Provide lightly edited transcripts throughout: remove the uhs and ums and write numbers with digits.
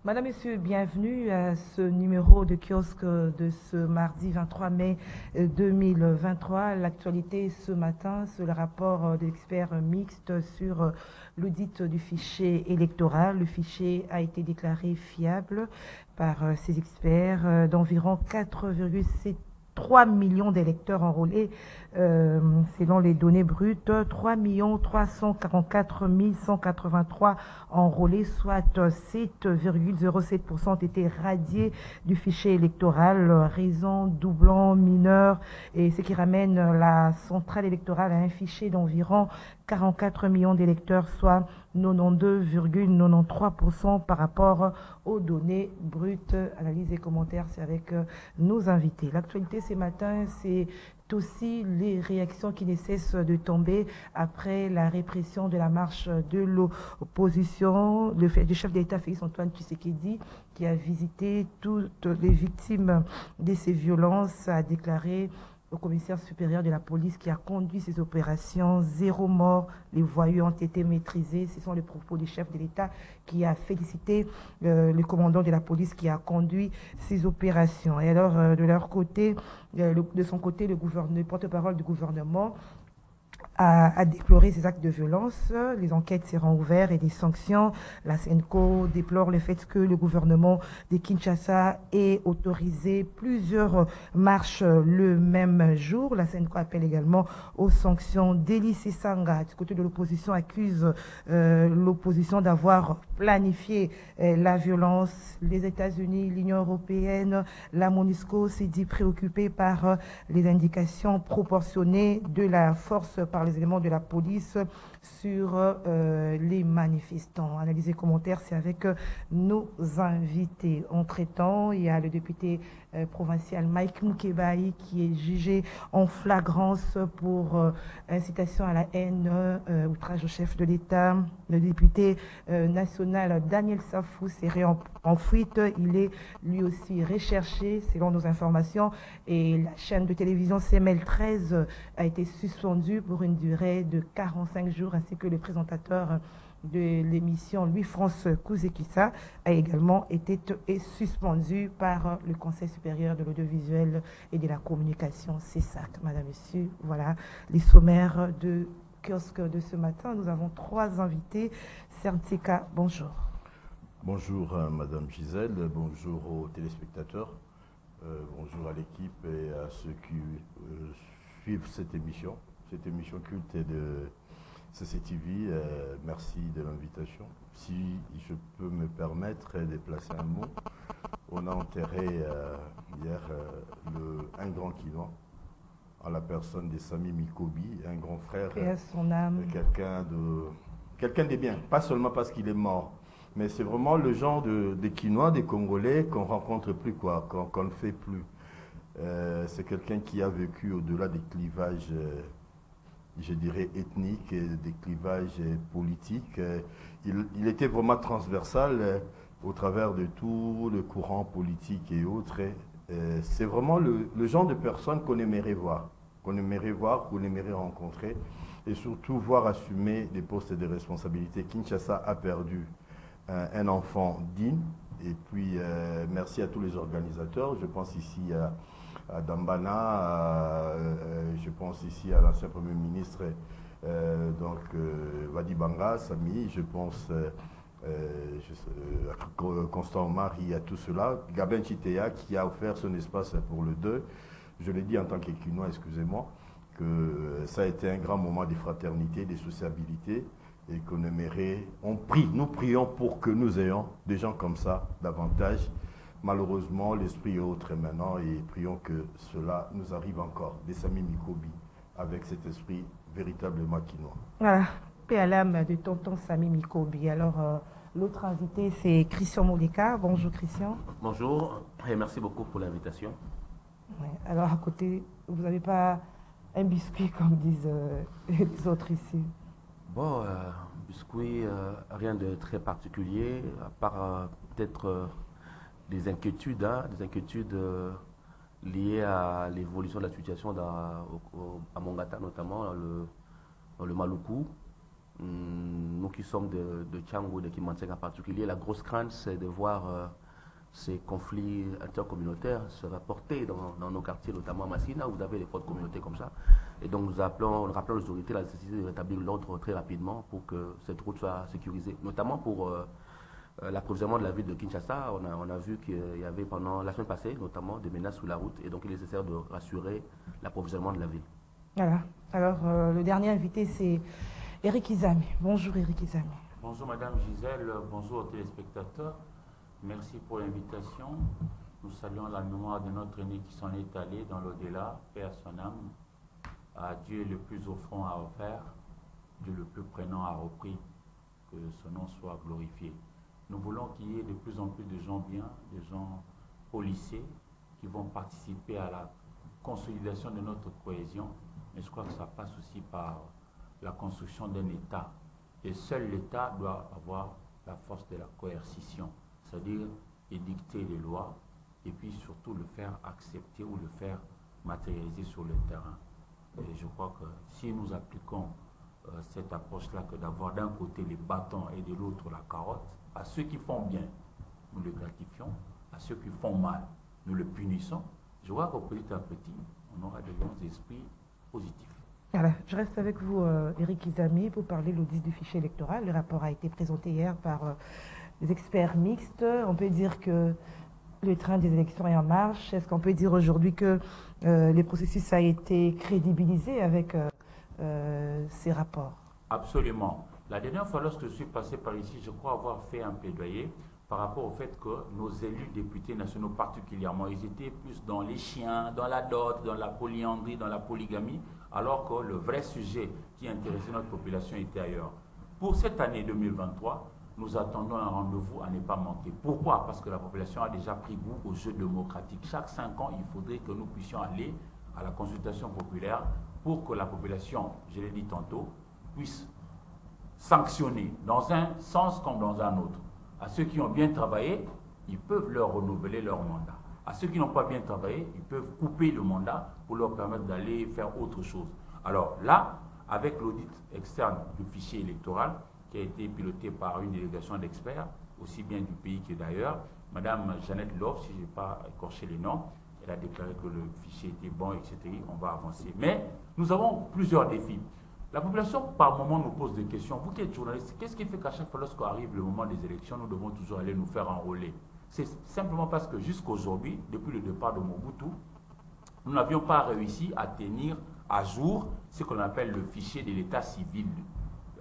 Madame, Monsieur, bienvenue à ce numéro de kiosque de ce mardi 23 mai 2023. L'actualité ce matin, c'est le rapport d'experts mixtes sur l'audit du fichier électoral. Le fichier a été déclaré fiable par ces experts d'environ 4,3 millions d'électeurs enrôlés selon les données brutes, 3 344 183 enrôlés, soit 7,07% ont été radiés du fichier électoral, raison, doublon, mineur, et ce qui ramène la centrale électorale à un fichier d'environ 44 millions d'électeurs, soit 92,93% par rapport aux données brutes. Analyse et commentaires, c'est avec nos invités. L'actualité ce matin, c'est aussi les réactions qui ne cessent de tomber après la répression de la marche de l'opposition. Le chef d'État Félix Antoine Tshisekedi, qui a visité toutes les victimes de ces violences, a déclaré au commissaire supérieur de la police qui a conduit ces opérations: zéro mort, les voyous ont été maîtrisés. Ce sont les propos du chef de l'État qui a félicité le commandant de la police qui a conduit ces opérations. Et alors, de son côté, le porte-parole du gouvernement a déploré ces actes de violence. Les enquêtes seront ouvertes et des sanctions. La CENCO déplore le fait que le gouvernement de Kinshasa ait autorisé plusieurs marches le même jour. La CENCO appelle également aux sanctions. Deli Sesanga, du côté de l'opposition, accuse l'opposition d'avoir planifié la violence. Les États-Unis, l'Union européenne, la MONUSCO s'est dit préoccupée par les indications proportionnées de la force par les éléments de la police sur les manifestants. Analyse et commentaires, c'est avec nos invités. Entre-temps, il y a le député provincial Mike Mukebai qui est jugé en flagrance pour incitation à la haine, outrage au chef de l'État. Le député national Daniel Safou serait en fuite. Il est lui aussi recherché selon nos informations, et la chaîne de télévision CML 13 a été suspendue pour une durée de 45 jours, ainsi que le présentateur de l'émission Louis-France Kouzekissa a également été suspendu par le Conseil supérieur de l'audiovisuel et de la communication, CESAC. Madame, Monsieur, voilà les sommaires de kiosque de ce matin. Nous avons trois invités. Sertika, bonjour. Bonjour Madame Gisèle, bonjour aux téléspectateurs, bonjour à l'équipe et à ceux qui suivent cette émission culte de CCTV. Merci de l'invitation. Si je peux me permettre de placer un mot, on a enterré hier un grand Kinois, à la personne de Sami Mikobi, un grand frère, son âme. quelqu'un de bien, pas seulement parce qu'il est mort, mais c'est vraiment le genre de Quinois, des Congolais qu'on rencontre plus, qu'on ne fait plus. C'est quelqu'un qui a vécu au-delà des clivages, je dirais, ethniques, et des clivages politiques. Il était vraiment transversal au travers de tout le courant politique et autres. C'est vraiment le genre de personne qu'on aimerait voir, qu'on aimerait rencontrer, et surtout voir assumer des postes de responsabilité. Kinshasa a perdu un enfant digne, et puis merci à tous les organisateurs. Je pense ici à Dambana, je pense ici à l'ancien Premier ministre Wadi Banga, Sami, je pense à Constant Marie, à tout cela, Gabin Chitea qui a offert son espace pour le deuil. Je l'ai dit en tant qu'Équinois, excusez-moi, que ça a été un grand moment de fraternité, de sociabilité, et qu'on aimerait, nous prions pour que nous ayons des gens comme ça davantage. Malheureusement, l'esprit est autre maintenant, et prions que cela nous arrive encore, des Sami Mikobi, avec cet esprit véritablement quinois. Voilà, paix à l'âme de tonton Sami Mikobi. Alors, l'autre invité, c'est Christian Moleka. Bonjour Christian. Bonjour, et merci beaucoup pour l'invitation. Ouais, alors, à côté, vous n'avez pas un biscuit comme disent les autres ici? Bon, biscuit, rien de très particulier, à part peut-être des inquiétudes, liées à l'évolution de la situation à Mongata, notamment dans le Maluku. Nous qui sommes de Tchangou, de Kimanteng en particulier, la grosse crainte, c'est de voir ces conflits intercommunautaires se rapporter dans nos quartiers, notamment à Massina, où vous avez des fortes communautés comme ça. Et donc nous rappelons les autorités la nécessité de rétablir l'ordre très rapidement pour que cette route soit sécurisée, notamment pour l'approvisionnement de la ville de Kinshasa. On a vu qu'il y avait pendant la semaine passée notamment des menaces sur la route, et donc il est nécessaire de rassurer l'approvisionnement de la ville. Voilà. Alors le dernier invité, c'est Eric Izami. Bonjour Eric Izami. Bonjour Madame Gisèle, bonjour aux téléspectateurs. Merci pour l'invitation. Nous saluons la mémoire de notre aîné qui s'en est allé dans l'au-delà, paix à son âme. À Dieu le plus offrant à offert, Dieu le plus prenant à repris, que son nom soit glorifié. Nous voulons qu'il y ait de plus en plus de gens bien, de gens policés, qui vont participer à la consolidation de notre cohésion. Mais je crois que ça passe aussi par la construction d'un État. Et seul l'État doit avoir la force de la coercition, c'est-à-dire édicter les lois et puis surtout le faire accepter ou le faire matérialiser sur le terrain. Et je crois que si nous appliquons cette approche-là, que d'avoir d'un côté les bâtons et de l'autre la carotte, à ceux qui font bien, nous le gratifions, à ceux qui font mal, nous le punissons, je crois que petit à petit, on aura de bons esprits positifs. Voilà, je reste avec vous, Eric Izami, pour parler de l'audit du fichier électoral. Le rapport a été présenté hier par les experts mixtes. On peut dire que le train des élections est en marche. Est-ce qu'on peut dire aujourd'hui que le processus a été crédibilisé avec ces rapports? Absolument. La dernière fois, lorsque je suis passé par ici, je crois avoir fait un plaidoyer par rapport au fait que nos élus députés nationaux particulièrement, ils étaient plus dans les chiens, dans la dot, dans la polyandrie, dans la polygamie, alors que le vrai sujet qui intéressait notre population était ailleurs. Pour cette année 2023, nous attendons un rendez-vous à ne pas manquer. Pourquoi? Parce que la population a déjà pris goût au jeu démocratique. Chaque 5 ans, il faudrait que nous puissions aller à la consultation populaire pour que la population, je l'ai dit tantôt, puisse sanctionner dans un sens comme dans un autre. À ceux qui ont bien travaillé, ils peuvent leur renouveler leur mandat. À ceux qui n'ont pas bien travaillé, ils peuvent couper le mandat pour leur permettre d'aller faire autre chose. Alors là, avec l'audit externe du fichier électoral, qui a été piloté par une délégation d'experts, aussi bien du pays que d'ailleurs, Madame Jeannette Love, si je n'ai pas écorché les noms, elle a déclaré que le fichier était bon, etc. On va avancer. Mais nous avons plusieurs défis. La population, par moment, nous pose des questions. Vous qui êtes journaliste, qu'est-ce qui fait qu'à chaque fois, lorsqu'arrive le moment des élections, nous devons toujours aller nous faire enrôler? C'est simplement parce que jusqu'aujourd'hui, depuis le départ de Mobutu, nous n'avions pas réussi à tenir à jour ce qu'on appelle le fichier de l'état civil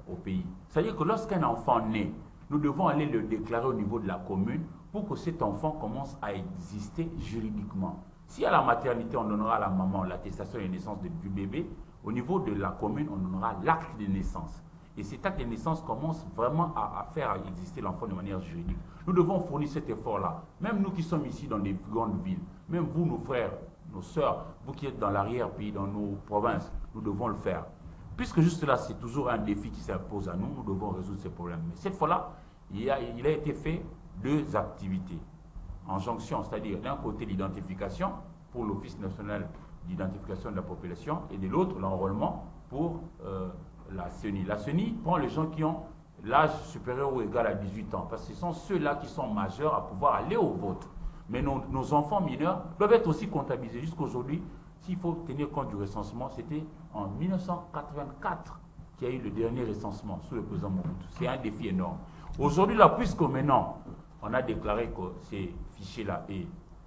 au pays. C'est-à-dire que lorsqu'un enfant naît, nous devons aller le déclarer au niveau de la commune pour que cet enfant commence à exister juridiquement. Si à la maternité, on donnera à la maman l'attestation de naissance du bébé, au niveau de la commune, on donnera l'acte de naissance. Et cet acte de naissance commence vraiment à faire exister l'enfant de manière juridique. Nous devons fournir cet effort-là. Même nous qui sommes ici dans des grandes villes, même vous, nos frères, nos sœurs, vous qui êtes dans l'arrière-pays, dans nos provinces, nous devons le faire. Puisque juste là, c'est toujours un défi qui s'impose à nous, nous devons résoudre ces problèmes. Mais cette fois-là, il a été fait 2 activités en jonction, c'est-à-dire d'un côté l'identification pour l'Office national d'identification de la population et de l'autre l'enrôlement pour la CENI. La CENI prend les gens qui ont l'âge supérieur ou égal à 18 ans parce que ce sont ceux-là qui sont majeurs à pouvoir aller au vote. Mais nos enfants mineurs doivent être aussi comptabilisés. Jusqu'aujourd'hui, s'il faut tenir compte du recensement, c'était en 1984 qu'il y a eu le dernier recensement sous le président Mobutu. C'est un défi énorme. Aujourd'hui, là, puisque maintenant, on a déclaré que ces fichiers-là est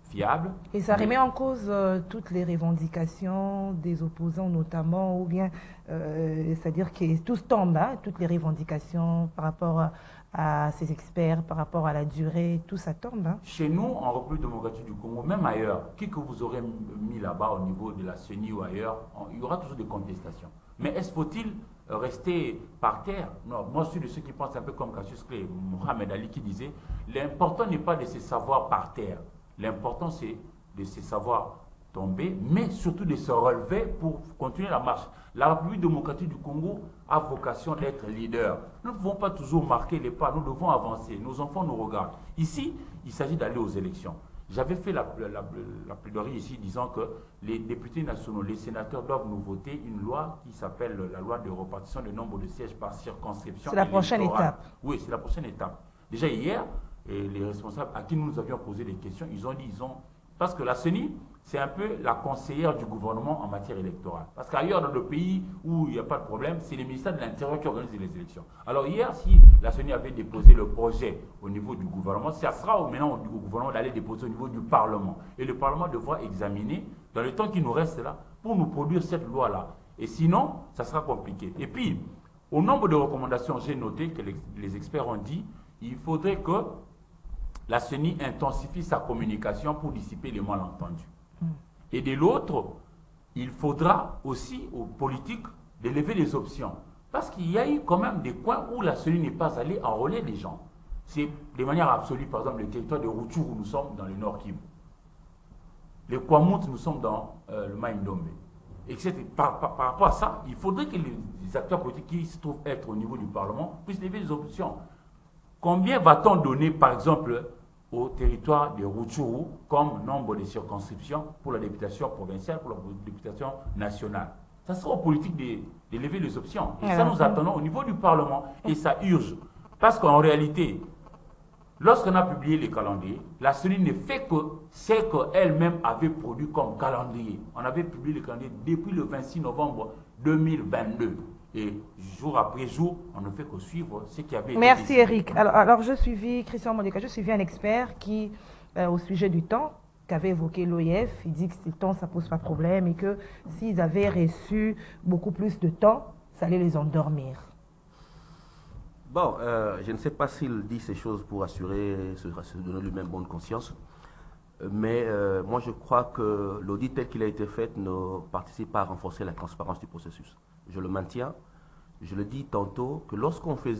fiable. Et ça remet en cause toutes les revendications des opposants notamment, ou bien, c'est-à-dire que tout tombe, hein, toutes les revendications par rapport à ces experts, par rapport à la durée, tout ça tombe. Hein. Chez nous, en République démocratique du Congo, même ailleurs, qui que vous aurez mis là-bas au niveau de la CENI ou ailleurs, il y aura toujours des contestations. Mais est-ce faut-il rester par terre? Non, moi je suis de ceux qui pensent un peu comme Cassius Clay, Mohamed Ali qui disait, l'important n'est pas de se savoir par terre. L'important, c'est de se savoir tomber, mais surtout de se relever pour continuer la marche. La République démocratique du Congo a vocation d'être leader. Nous ne pouvons pas toujours marquer les pas, nous devons avancer. Nos enfants nous regardent. Ici, il s'agit d'aller aux élections. J'avais fait la plaidoirie ici disant que les députés nationaux, les sénateurs doivent nous voter une loi qui s'appelle la loi de répartition du nombre de sièges par circonscription. C'est la prochaine étape. Oui, c'est la prochaine étape. Déjà hier, les responsables à qui nous avions posé des questions, ils ont dit, parce que la CENI, c'est un peu la conseillère du gouvernement en matière électorale. Parce qu'ailleurs, dans le pays où il n'y a pas de problème, c'est le ministère de l'Intérieur qui organise les élections. Alors hier, si la CENI avait déposé le projet au niveau du gouvernement, ça sera maintenant au gouvernement d'aller déposer au niveau du Parlement. Et le Parlement devra examiner, dans le temps qui nous reste là, pour nous produire cette loi-là. Et sinon, ça sera compliqué. Et puis, au nombre de recommandations, j'ai noté que les experts ont dit il faudrait que la CENI intensifie sa communication pour dissiper les malentendus. Et de l'autre, il faudra aussi aux politiques de lever les options. Parce qu'il y a eu quand même des coins où la CENI n'est pas allée enrôler les gens. C'est de manière absolue, par exemple, le territoire de Rutshuru où nous sommes dans le Nord Kivu. Les Kwamouth, nous sommes dans le Maïndombe. Etc. Par rapport à ça, il faudrait que les acteurs politiques qui se trouvent être au niveau du Parlement puissent lever les options. Combien va-t-on donner, par exemple, au territoire de Rutshuru comme nombre de circonscriptions pour la députation provinciale, pour la députation nationale? Ça sera aux politiques de lever les options. Et ça, nous attendons au niveau du Parlement. Et ça urge. Parce qu'en réalité, lorsqu'on a publié les calendriers, la CENI ne fait que ce qu'elle-même avait produit comme calendrier. On avait publié le calendrier depuis le 26 novembre 2022. Et jour après jour, on ne fait que suivre ce qui avait été Merci décidé. Eric. Alors je suivis Christian Mondeka, je suivis un expert qui, au sujet du temps, qu'avait évoqué l'OIF, il dit que le temps, ça ne pose pas de problème et que s'ils avaient reçu beaucoup plus de temps, ça allait les endormir. Bon, je ne sais pas s'il dit ces choses pour se donner lui-même bonne conscience, mais moi je crois que l'audit tel qu'il a été fait ne participe pas à renforcer la transparence du processus. Je le maintiens. Je le dis tantôt que lorsqu'on fait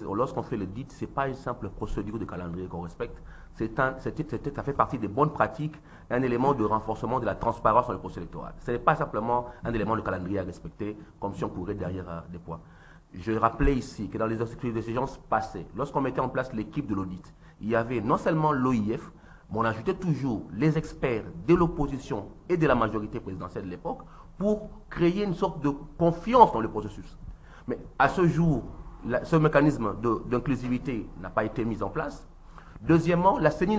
l'audit, ce n'est pas une simple procédure de calendrier qu'on respecte. Ça fait partie des bonnes pratiques, un élément de renforcement de la transparence dans le processus électoral. Ce n'est pas simplement un élément de calendrier à respecter, comme si on courait derrière des poids. Je rappelais ici que dans les exigences passées, lorsqu'on mettait en place l'équipe de l'audit, il y avait non seulement l'OIF, mais on ajoutait toujours les experts de l'opposition et de la majorité présidentielle de l'époque pour créer une sorte de confiance dans le processus. Mais à ce jour, ce mécanisme d'inclusivité n'a pas été mis en place. Deuxièmement, la CENI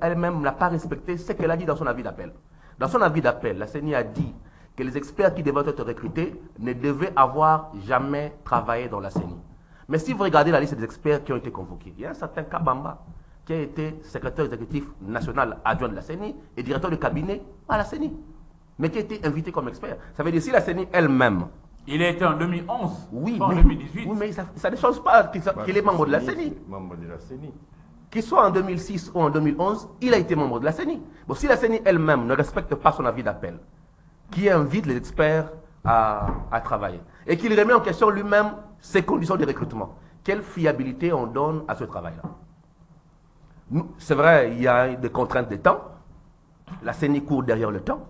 elle-même n'a pas respecté ce qu'elle a dit dans son avis d'appel. Dans son avis d'appel, la CENI a dit que les experts qui devaient être recrutés ne devaient avoir jamais travaillé dans la CENI. Mais si vous regardez la liste des experts qui ont été convoqués, il y a un certain Kabamba qui a été secrétaire exécutif national adjoint de la CENI et directeur de cabinet à la CENI, mais qui a été invité comme expert. Ça veut dire si la CENI elle-même... Il a été en 2011, oui, pas mais, en 2018. Oui, mais ça ne change pas qu'il est membre de la CENI. Membre de la CENI. Qu'il soit en 2006 ou en 2011, il a été membre de la CENI. Bon, si la CENI elle-même ne respecte pas son avis d'appel, qui invite les experts à travailler, et qu'il remet en question lui-même ses conditions de recrutement, quelle fiabilité on donne à ce travail-là? C'est vrai, il y a des contraintes de temps, la CENI court derrière le temps,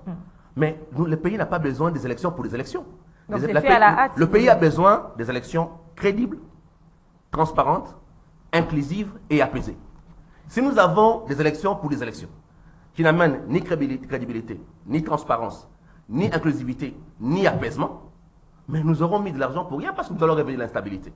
mais le pays n'a pas besoin des élections pour des élections. Donc c'est fait à la hâte. Le pays a besoin des élections crédibles, transparentes, inclusives et apaisées. Si nous avons des élections pour des élections, qui n'amènent ni crédibilité, ni transparence, ni inclusivité, ni apaisement, mais nous aurons mis de l'argent pour rien parce que nous allons révéler l'instabilité.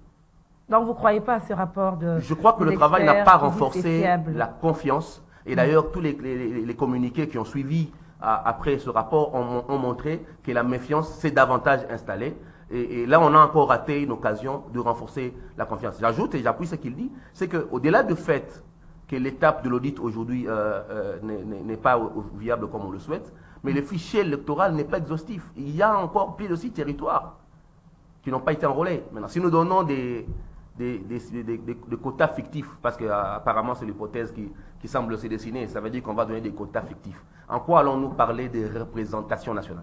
Donc vous ne croyez pas à ce rapport de... Je crois que le travail n'a pas renforcé la confiance. Et d'ailleurs, tous les communiqués qui ont suivi après ce rapport ont montré que la méfiance s'est davantage installée. Et là, on a encore raté une occasion de renforcer la confiance. J'ajoute et j'appuie ce qu'il dit, c'est qu'au-delà du fait que l'étape de l'audit aujourd'hui n'est pas viable comme on le souhaite, mais le fichier électoral n'est pas exhaustif. Il y a encore plus de 6 territoires qui n'ont pas été enrôlés. Maintenant, si nous donnons des quotas fictifs, parce qu'apparemment c'est l'hypothèse qui semble se dessiner, ça veut dire qu'on va donner des quotas fictifs. En quoi allons-nous parler de représentation nationale?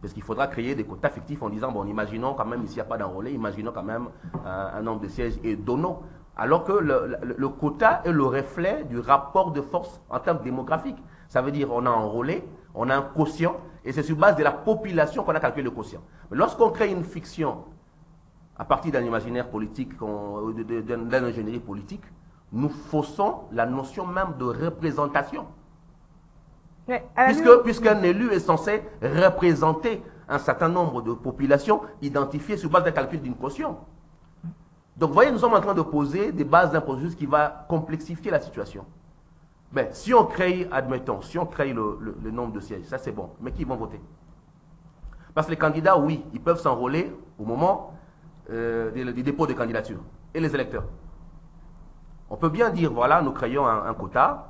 Parce qu'il faudra créer des quotas fictifs en disant, bon, imaginons quand même, ici il n'y a pas d'enrôlé, imaginons quand même un nombre de sièges et donnons. Alors que le quota est le reflet du rapport de force en termes démographiques. Ça veut dire on a enrôlé, on a un quotient, et c'est sur base de la population qu'on a calculé le quotient. Mais lorsqu'on crée une fiction à partir d'un imaginaire politique, d'une ingénierie politique, nous faussons la notion même de représentation. Puisque Puisqu'un élu est censé représenter un certain nombre de populations identifiées sur base d'un calcul d'une caution. Donc, vous voyez, nous sommes en train de poser des bases d'un processus qui va complexifier la situation. Mais si on crée, admettons, si on crée le nombre de sièges, ça c'est bon. Mais qui vont voter? Parce que les candidats, oui, ils peuvent s'enrôler au moment du dépôt de candidature. Et les électeurs? On peut bien dire, voilà, nous créons un quota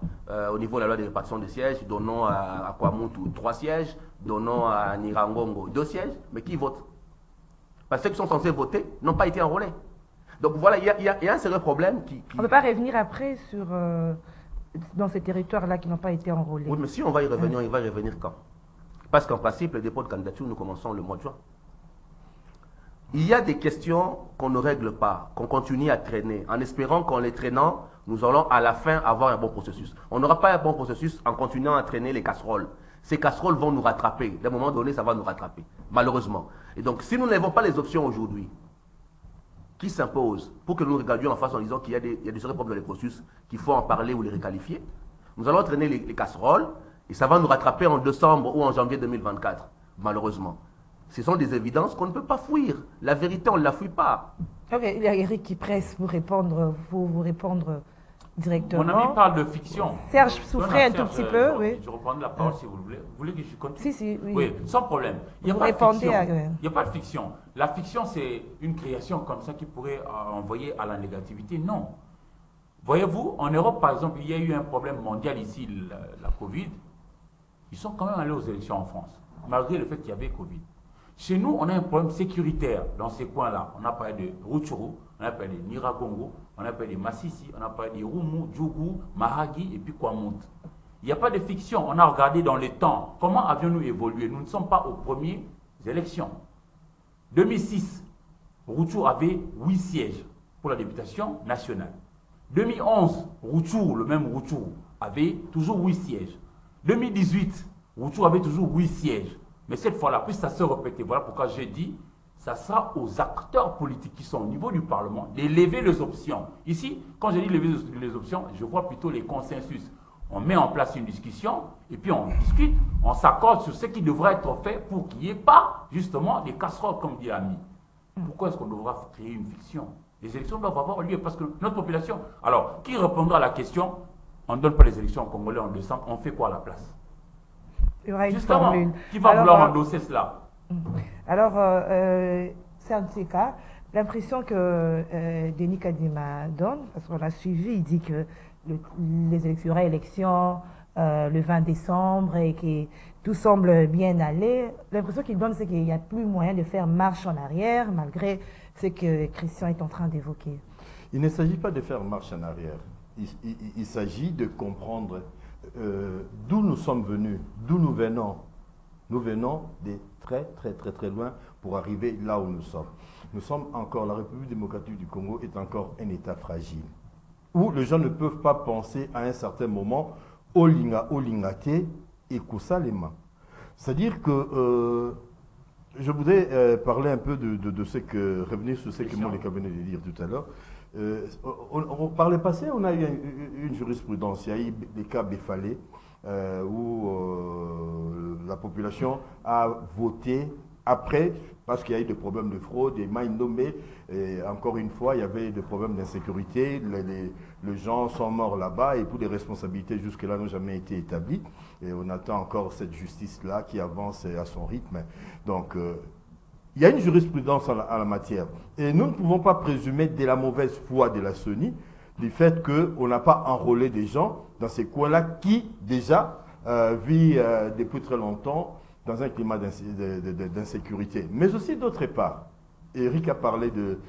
au niveau de la loi de répartition des sièges, donnons à Kwamuntu 3 sièges, donnons à Nirangongo 2 sièges, mais qui vote? Parce que ceux qui sont censés voter n'ont pas été enrôlés. Donc voilà, il y a un sérieux problème qui... On ne peut pas revenir après sur, dans ces territoires-là qui n'ont pas été enrôlés. Oui, mais si on va y revenir, il va y revenir quand? Parce qu'en principe, le dépôt de candidature, nous commençons le mois de juin. Il y a des questions qu'on ne règle pas, qu'on continue à traîner, en espérant qu'en les traînant, nous allons à la fin avoir un bon processus. On n'aura pas un bon processus en continuant à traîner les casseroles. Ces casseroles vont nous rattraper. D'un moment donné, ça va nous rattraper, malheureusement. Et donc, si nous n'avons pas les options aujourd'hui qui s'imposent pour que nous regardions en face en disant qu'il y a des sérieux problèmes dans les processus, qu'il faut en parler ou les requalifier, nous allons traîner les casseroles et ça va nous rattraper en décembre ou en janvier 2024, malheureusement. Ce sont des évidences qu'on ne peut pas fuir. La vérité, on ne la fuit pas. Ok, il y a Eric qui presse pour vous répondre directement. Mon ami parle de fiction. Serge souffrait un tout petit peu, oui. Je reprends la parole si vous voulez. Vous voulez que je continue? Si, oui. Oui, sans problème. Il n'y a Vous pas de répondez fiction. à... Il n'y a pas de fiction. La fiction, c'est une création comme ça qui pourrait envoyer à la négativité. Non. Voyez-vous, en Europe, par exemple, il y a eu un problème mondial ici, la Covid. Ils sont quand même allés aux élections en France, malgré le fait qu'il y avait Covid. Chez nous, on a un problème sécuritaire dans ces coins-là. On a parlé de Rutshuru, on a parlé de Niragongo, on a parlé de Massissi, on a parlé de Rumu, Djougou, Mahagi et puis Kwamut. Il n'y a pas de fiction. On a regardé dans le temps comment avions-nous évolué. Nous ne sommes pas aux premières élections. 2006, Rutshuru avait 8 sièges pour la députation nationale. 2011, Rutshuru, le même Rutshuru, avait toujours 8 sièges. 2018, Rutshuru avait toujours 8 sièges. Mais cette fois-là, puis ça se répétait. Voilà pourquoi j'ai dit, ça sera aux acteurs politiques qui sont au niveau du Parlement de lever les options. Ici, quand je dis lever les options, je vois plutôt les consensus. On met en place une discussion et puis on discute, on s'accorde sur ce qui devrait être fait pour qu'il n'y ait pas justement des casseroles, comme dit l'ami. Pourquoi est-ce qu'on devra créer une fiction? Les élections doivent avoir lieu parce que notre population... Alors, qui répondra à la question? On ne donne pas les élections aux Congolais en décembre, on fait quoi à la place? Il y aura une Justement, formule. qui va vouloir endosser cela? Alors, Serge Seka, l'impression que Denis Kadima donne, parce qu'on l'a suivi, il dit que les élections, il y aura élection le 20 décembre et que tout semble bien aller. L'impression qu'il donne, c'est qu'il n'y a plus moyen de faire marche en arrière, malgré ce que Christian est en train d'évoquer. Il ne s'agit pas de faire marche en arrière. Il s'agit de comprendre d'où nous sommes venus, d'où nous venons. Nous venons de très loin pour arriver là où nous sommes. Nous sommes encore, la République démocratique du Congo est encore un État fragile, où les gens ne peuvent pas penser à un certain moment au lingate et Koussalema. C'est-à-dire que je voudrais parler un peu de ce que, revenir sur ce que Monica venait de dire tout à l'heure. Par le passé, on a eu une jurisprudence, il y a eu des cas Befalé, où la population a voté après, parce qu'il y a eu des problèmes de fraude, des mains nommées, et encore une fois, il y avait des problèmes d'insécurité, les gens sont morts là-bas, et pour des responsabilités jusque-là n'ont jamais été établies, et on attend encore cette justice-là qui avance à son rythme. Donc, il y a une jurisprudence en la matière, et nous ne pouvons pas présumer de la mauvaise foi de la CENI, du fait qu'on n'a pas enrôlé des gens dans ces coins-là qui, déjà, vivent depuis très longtemps dans un climat d'insécurité. Mais aussi d'autre part, Eric a parlé de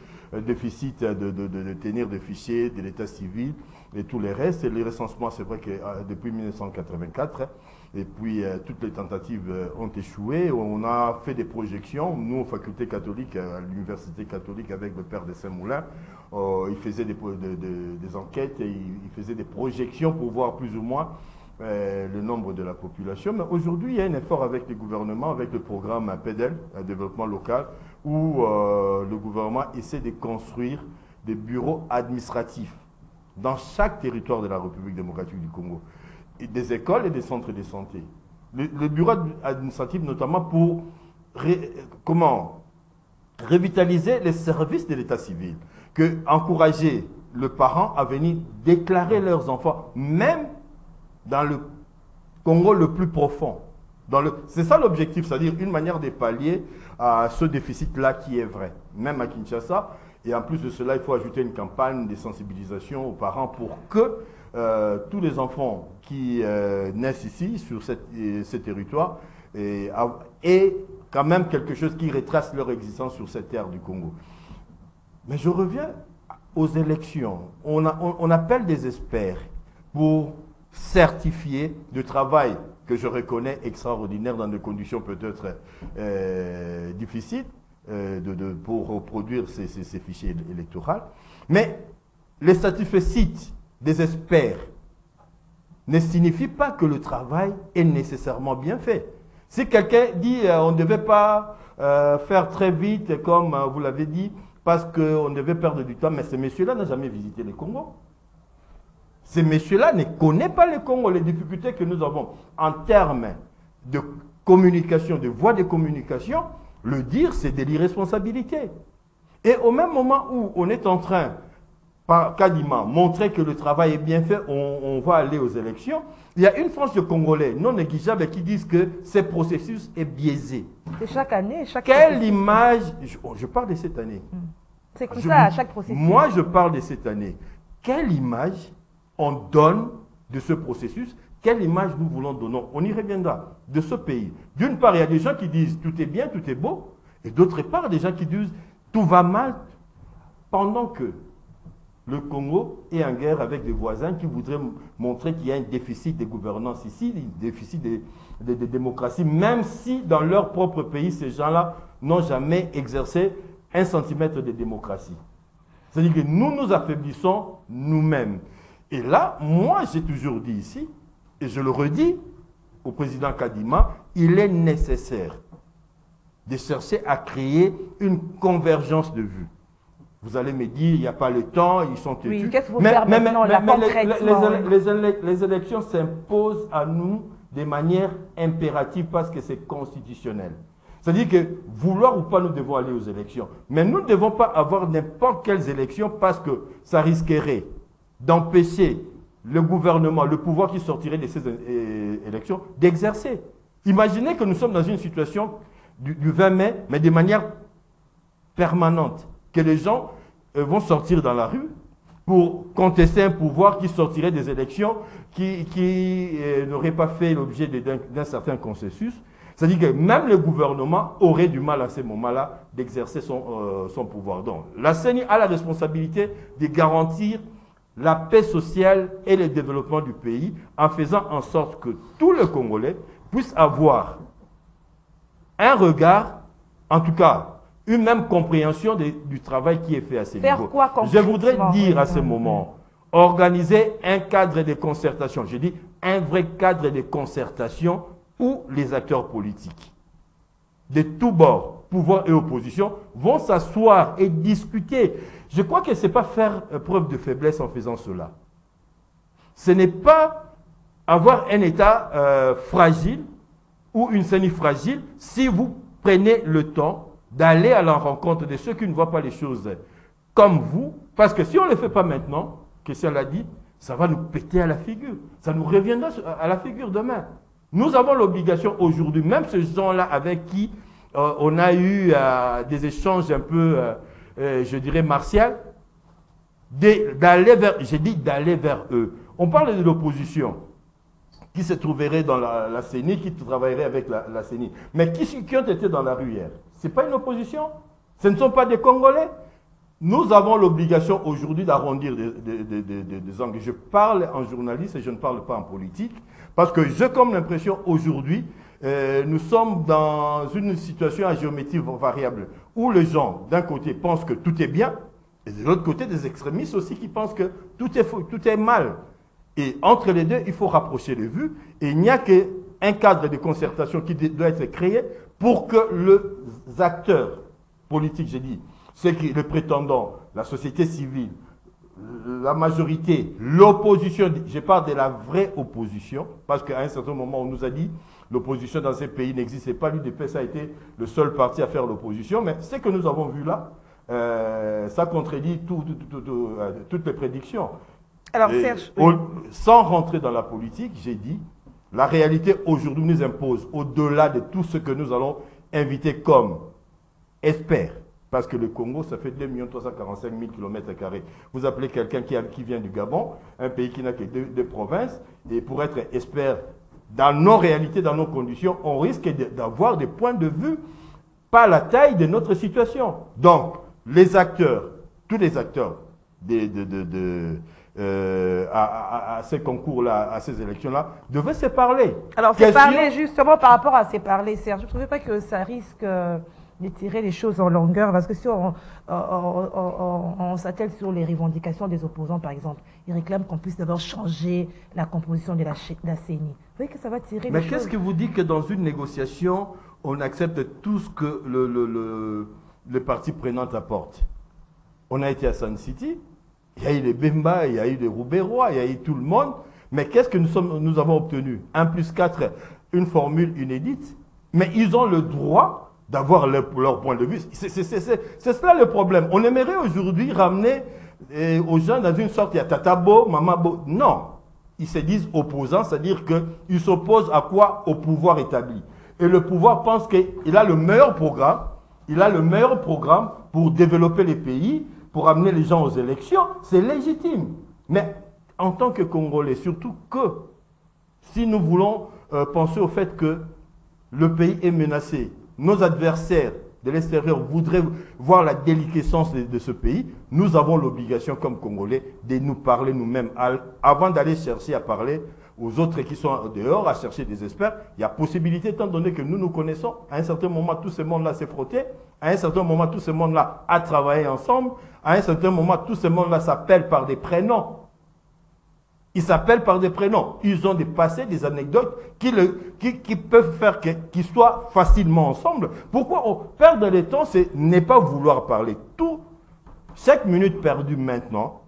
déficit de tenir des fichiers de l'état civil et tous les restes. Et les recensements, c'est vrai que depuis 1984, et puis toutes les tentatives ont échoué. On a fait des projections, nous, aux facultés catholiques, à l'université catholique avec le père de Saint-Moulin, il faisait des enquêtes et il faisait des projections pour voir plus ou moins le nombre de la population. Mais aujourd'hui, il y a un effort avec les gouvernements, avec le programme PEDEL, un développement local, où le gouvernement essaie de construire des bureaux administratifs dans chaque territoire de la République démocratique du Congo. Et des écoles et des centres de santé. Le bureau administratif, notamment pour revitaliser les services de l'état civil, encourager le parent à venir déclarer leurs enfants, même dans le Congo le plus profond. C'est ça l'objectif, c'est-à-dire une manière de pallier à ce déficit-là qui est vrai, même à Kinshasa. Et en plus de cela, il faut ajouter une campagne de sensibilisation aux parents pour que tous les enfants qui naissent ici, sur ce territoire, aient quand même quelque chose qui retrace leur existence sur cette terre du Congo. Mais je reviens aux élections. On appelle des experts pour certifier le travail que je reconnais extraordinaire dans des conditions peut-être difficiles pour reproduire ces fichiers électoraux. Mais les satisfaits des experts ne signifient pas que le travail est nécessairement bien fait. Si quelqu'un dit on ne devait pas faire très vite, comme vous l'avez dit, parce qu'on devait perdre du temps, mais ce monsieur-là n'a jamais visité le Congo. Ces messieurs-là ne connaissent pas le Congo, les difficultés que nous avons en termes de communication, de voies de communication. Le dire, c'est de l'irresponsabilité. Et au même moment où on est en train, par Kadima, montrer que le travail est bien fait, on va aller aux élections, il y a une frange de Congolais non négligeable qui disent que ce processus est biaisé. C'est chaque année, Quelle image, je parle de cette année. C'est comme ça à chaque processus. Moi, je parle de cette année. Quelle image on donne de ce processus? Quelle image nous voulons donner? On y reviendra de ce pays. D'une part, il y a des gens qui disent tout est bien, tout est beau, et d'autre part, des gens qui disent tout va mal, pendant que le Congo est en guerre avec des voisins qui voudraient montrer qu'il y a un déficit de gouvernance ici, un déficit de démocratie, même si dans leur propre pays, ces gens-là n'ont jamais exercé un centimètre de démocratie. C'est-à-dire que nous nous affaiblissons nous-mêmes. Et là, moi, j'ai toujours dit ici, et je le redis au président Kadima, il est nécessaire de chercher à créer une convergence de vues. Vous allez me dire, il n'y a pas le temps, ils sont têtus. Oui, qu'est-ce qu'il faut faire maintenant, les élections s'imposent à nous de manière impérative parce que c'est constitutionnel. C'est-à-dire que, vouloir ou pas, nous devons aller aux élections. Mais nous ne devons pas avoir n'importe quelles élections parce que ça risquerait d'empêcher le gouvernement, le pouvoir qui sortirait de ces élections, d'exercer. Imaginez que nous sommes dans une situation du 20 mai, mais de manière permanente, que les gens vont sortir dans la rue pour contester un pouvoir qui sortirait des élections, qui n'aurait pas fait l'objet d'un certain consensus. C'est-à-dire que même le gouvernement aurait du mal à ce moment-là d'exercer son pouvoir. Donc, la CENI a la responsabilité de garantir la paix sociale et le développement du pays en faisant en sorte que tous les Congolais puissent avoir un regard, en tout cas, une même compréhension du travail qui est fait à ces niveaux. Je voudrais dire à ce moment, organiser un cadre de concertation. Je dis un vrai cadre de concertation où les acteurs politiques de tous bords, pouvoir et opposition, vont s'asseoir et discuter. Je crois que ce n'est pas faire preuve de faiblesse en faisant cela. Ce n'est pas avoir un État fragile ou une CENI fragile si vous prenez le temps d'aller à la rencontre de ceux qui ne voient pas les choses comme vous, parce que si on ne le fait pas maintenant, Christian l'a dit, ça va nous péter à la figure. Ça nous reviendra à la figure demain. Nous avons l'obligation aujourd'hui, même ces gens-là avec qui on a eu des échanges un peu, je dirais, martiaux, d'aller vers eux. On parle de l'opposition qui se trouverait dans la CENI, qui travaillerait avec la CENI. Mais qui ont été dans la rue hier? Ce n'est pas une opposition. Ce ne sont pas des Congolais. Nous avons l'obligation aujourd'hui d'arrondir des angles. Je parle en journaliste et je ne parle pas en politique, parce que j'ai comme l'impression aujourd'hui, nous sommes dans une situation à géométrie variable, où les gens, d'un côté, pensent que tout est bien, et de l'autre côté, des extrémistes aussi qui pensent que tout est faux, tout est mal. Et entre les deux, il faut rapprocher les vues, et il n'y a qu'un cadre de concertation qui doit être créé pour que les acteurs politiques, j'ai dit, ceux qui, les prétendants, la société civile, la majorité, l'opposition, je parle de la vraie opposition, parce qu'à un certain moment, on nous a dit l'opposition dans ces pays n'existait pas. L'UDPS a été le seul parti à faire l'opposition, mais ce que nous avons vu là, ça contredit toutes les prédictions. Alors, Serge, sans rentrer dans la politique, j'ai dit, la réalité aujourd'hui nous impose, au-delà de tout ce que nous allons inviter comme experts, parce que le Congo, ça fait 2 345 000 km². Vous appelez quelqu'un qui vient du Gabon, un pays qui n'a que deux provinces, et pour être expert dans nos réalités, dans nos conditions, on risque d'avoir des points de vue pas la taille de notre situation. Donc, les acteurs, tous les acteurs à ces concours-là, à ces élections-là, devaient se parler. Alors, se parler justement par rapport à se parler, Serge, je ne trouvais pas que ça risque de tirer les choses en longueur, parce que si on s'attelle sur les revendications des opposants, par exemple, ils réclament qu'on puisse d'abord changer la composition de la CENI. Vous voyez que ça va tirer les choses. Mais qu'est-ce que vous dites que dans une négociation, on accepte tout ce que les parties prenantes apportent? On a été à Sun City, il y a eu les Bemba, il y a eu les Roubaix-Roy, il y a eu tout le monde, mais qu'est-ce que nous avons obtenu? 1+4, une formule inédite, mais ils ont le droit d'avoir leur point de vue. C'est cela le problème. On aimerait aujourd'hui ramener aux gens dans une sorte, il y a Tatabo, Mamabo. Non. Ils se disent opposants, c'est-à-dire qu'ils s'opposent à quoi? Au pouvoir établi. Et le pouvoir pense qu'il a le meilleur programme, pour développer les pays, pour amener les gens aux élections. C'est légitime. Mais en tant que Congolais, surtout que si nous voulons penser au fait que le pays est menacé, nos adversaires de l'extérieur voudraient voir la déliquescence de ce pays, nous avons l'obligation comme Congolais de nous parler nous-mêmes. Avant d'aller chercher à parler aux autres qui sont dehors, à chercher des experts, il y a possibilité, étant donné que nous nous connaissons, à un certain moment, tout ce monde-là s'est frotté, à un certain moment, tout ce monde-là a travaillé ensemble, à un certain moment, tout ce monde-là s'appelle par des prénoms. Ils s'appellent par des prénoms. Ils ont des passés, des anecdotes qui peuvent faire qu'ils soient facilement ensemble. Pourquoi on perd le temps, c'est ne pas vouloir parler. Chaque minute perdue maintenant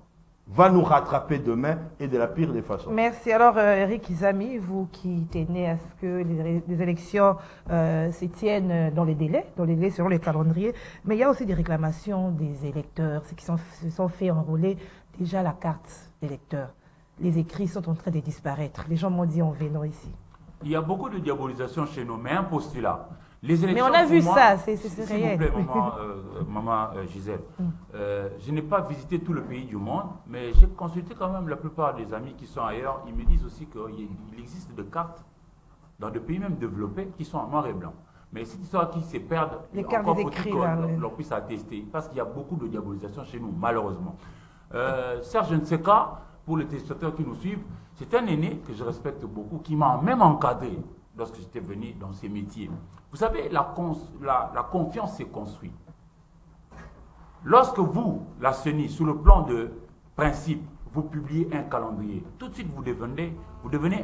va nous rattraper demain et de la pire des façons. Merci. Alors, Eric Izami, vous qui tenez à ce que les élections se tiennent dans les délais selon les calendriers, mais il y a aussi des réclamations des électeurs, ceux qui se sont fait enrôler déjà la carte d'électeur. Les écrits sont en train de disparaître. Les gens m'ont dit en venant ici. Il y a beaucoup de diabolisation chez nous, mais un postulat. Les élections, mais on a vu moi, ça, c'est réel. S'il vous plaît, maman Gisèle, je n'ai pas visité tout le pays du monde, mais j'ai consulté quand même la plupart des amis qui sont ailleurs. Ils me disent aussi qu'il existe des cartes dans des pays même développés qui sont en noir et blanc. Mais cette histoire qui se perdent, les cartes des écrits, l'on puisse attester, parce qu'il y a beaucoup de diabolisation chez nous, malheureusement. Serge Nseka, pour les téléspectateurs qui nous suivent, c'est un aîné que je respecte beaucoup, qui m'a même encadré lorsque j'étais venu dans ces métiers. Vous savez, la confiance s'est construite. Lorsque vous, la CENI, sur le plan de principe, vous publiez un calendrier, tout de suite vous devenez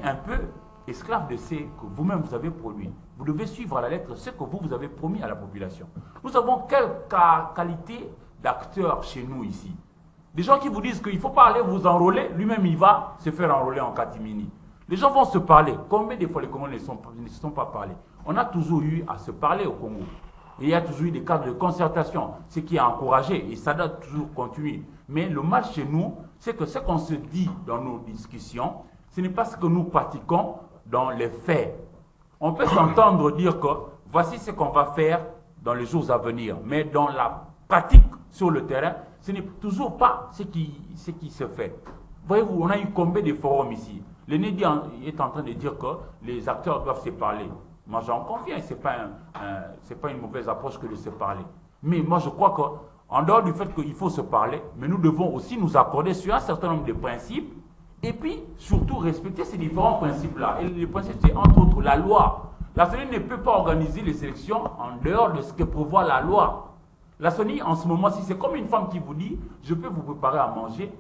un peu esclave de ce que vous-même vous avez produit. Vous devez suivre à la lettre ce que vous avez promis à la population. Nous avons quelle qualité d'acteurs chez nous ici? Des gens qui vous disent qu'il ne faut pas aller vous enrôler, lui-même il va se faire enrôler en catimini. Les gens vont se parler. Combien de fois les Congolais ne se sont pas parlés? On a toujours eu à se parler au Congo. Et il y a toujours eu des cadres de concertation, ce qui a encouragé, et ça doit toujours continuer. Mais le mal chez nous, c'est que ce qu'on se dit dans nos discussions, ce n'est pas ce que nous pratiquons dans les faits. On peut s'entendre dire que voici ce qu'on va faire dans les jours à venir, mais dans la pratique sur le terrain, ce n'est toujours pas ce qui se fait. Voyez-vous, on a eu combien de forums ici. L'aîné est en train de dire que les acteurs doivent se parler. Moi, j'en conviens, ce n'est pas une mauvaise approche que de se parler. Mais moi, je crois qu'en dehors du fait qu'il faut se parler, mais nous devons aussi nous accorder sur un certain nombre de principes et puis, surtout, respecter ces différents principes-là. Et les principes, c'est entre autres la loi. La CENI ne peut pas organiser les élections en dehors de ce que prévoit la loi. La CENI, en ce moment-ci, c'est comme une femme qui vous dit « Je peux vous préparer à manger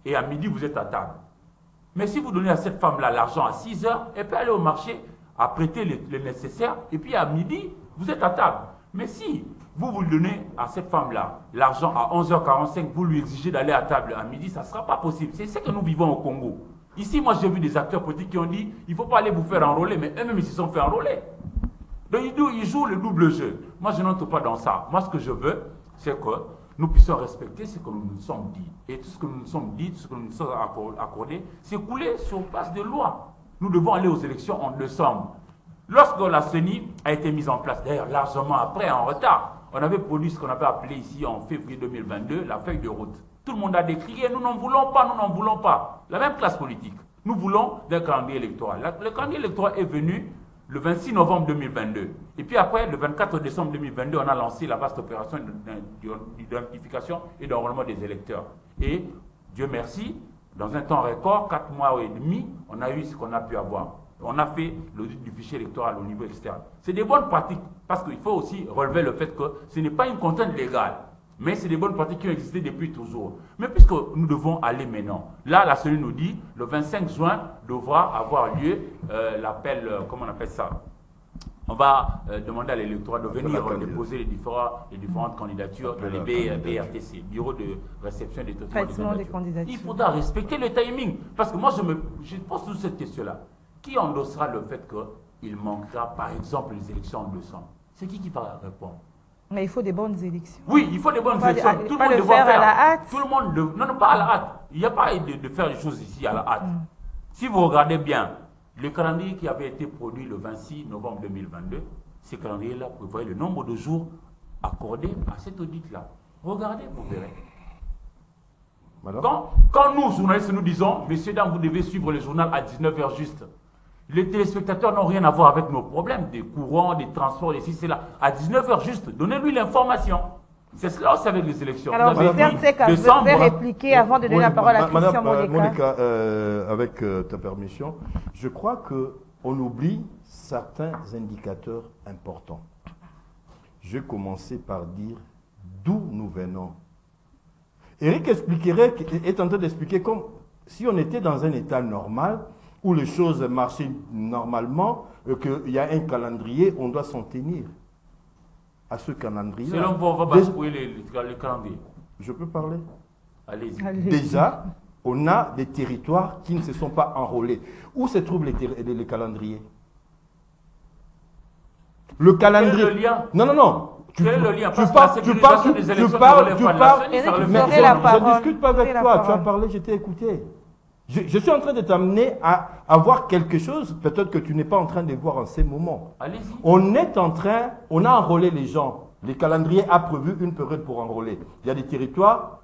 et à midi, vous êtes à table. » Mais si vous donnez à cette femme-là l'argent à 6 heures, elle peut aller au marché, à prêter le nécessaire, et puis à midi, vous êtes à table. Mais si vous le donnez à cette femme-là, l'argent à 11h45, vous lui exigez d'aller à table à midi, ça ne sera pas possible. C'est ce que nous vivons au Congo. Ici, moi, j'ai vu des acteurs politiques qui ont dit, il ne faut pas aller vous faire enrôler, mais eux-mêmes, ils se sont fait enrôler. Donc, ils jouent le double jeu. Moi, je n'entre pas dans ça. Moi, ce que je veux, c'est que nous puissions respecter ce que nous nous sommes dit. Et tout ce que nous nous sommes dit, tout ce que nous nous sommes accordés, c'est coulé sur base de loi. Nous devons aller aux élections en décembre. Lorsque la CENI a été mise en place, d'ailleurs largement après, en retard, on avait produit ce qu'on avait appelé ici en février 2022 la feuille de route. Tout le monde a décrié, nous n'en voulons pas, nous n'en voulons pas. La même classe politique. Nous voulons d'un calendrier électoral. Le calendrier électoral est venu le 26 novembre 2022. Et puis après, le 24 décembre 2022, on a lancé la vaste opération d'identification et d'enrôlement des électeurs. Et Dieu merci, dans un temps record, 4 mois et demi, on a eu ce qu'on a pu avoir. On a fait l'audit du fichier électoral au niveau externe. C'est des bonnes pratiques, parce qu'il faut aussi relever le fait que ce n'est pas une contrainte légale, mais c'est des bonnes pratiques qui ont existé depuis toujours. Mais puisque nous devons aller maintenant, là, la CENI nous dit, le 25 juin devra avoir lieu l'appel, comment on appelle ça? On va demander à l'électorat de venir déposer les différentes candidatures dans les BRTC, Bureau de réception des traitements des candidatures. Il faudra respecter le timing, parce que moi, je pose toute cette question-là. Qui endossera le fait qu'il manquera, par exemple, les élections en décembre? C'est qui va répondre? Mais il faut des bonnes élections. Oui, il faut des bonnes élections. Tout le monde doit faire à la hâte. Tout le monde non, pas à la hâte. Il n'y a pas de faire les choses ici à la hâte. Si vous regardez bien, le calendrier qui avait été produit le 26 novembre 2022, ce calendrier-là prévoyait le nombre de jours accordés à cet audit-là. Regardez, vous verrez. Quand nous, journalistes, nous disons, messieurs, dames, vous devez suivre le journal à 19h juste. Les téléspectateurs n'ont rien à voir avec nos problèmes, des courants, des transports, des ci, c'est là. À 19h juste, donnez-lui l'information. C'est cela aussi avec les élections. Alors, je vais répliquer avant de donner la parole à Christian Moleka. Monica, avec ta permission, je crois qu'on oublie certains indicateurs importants. Je vais commencer par dire d'où nous venons. Eric est en train d'expliquer comme si on était dans un état normal, où les choses marchaient normalement, qu'il y a un calendrier, on doit s'en tenir à ce calendrier. Selon vous, on va basculer le calendrier. Je peux parler? Allez-y. Déjà, on a des territoires qui ne se sont pas enrôlés. Où se trouvent les calendriers? Le calendrier. Quel est le lien? Non. Quel est le lien? Je discute pas avec toi. Tu as parlé, je t'ai écouté. Je suis en train de t'amener à voir quelque chose, peut-être que tu n'es pas en train de voir en ces moments. Allez-y. On a enrôlé les gens. Le calendrier a prévu une période pour enrôler. Il y a des territoires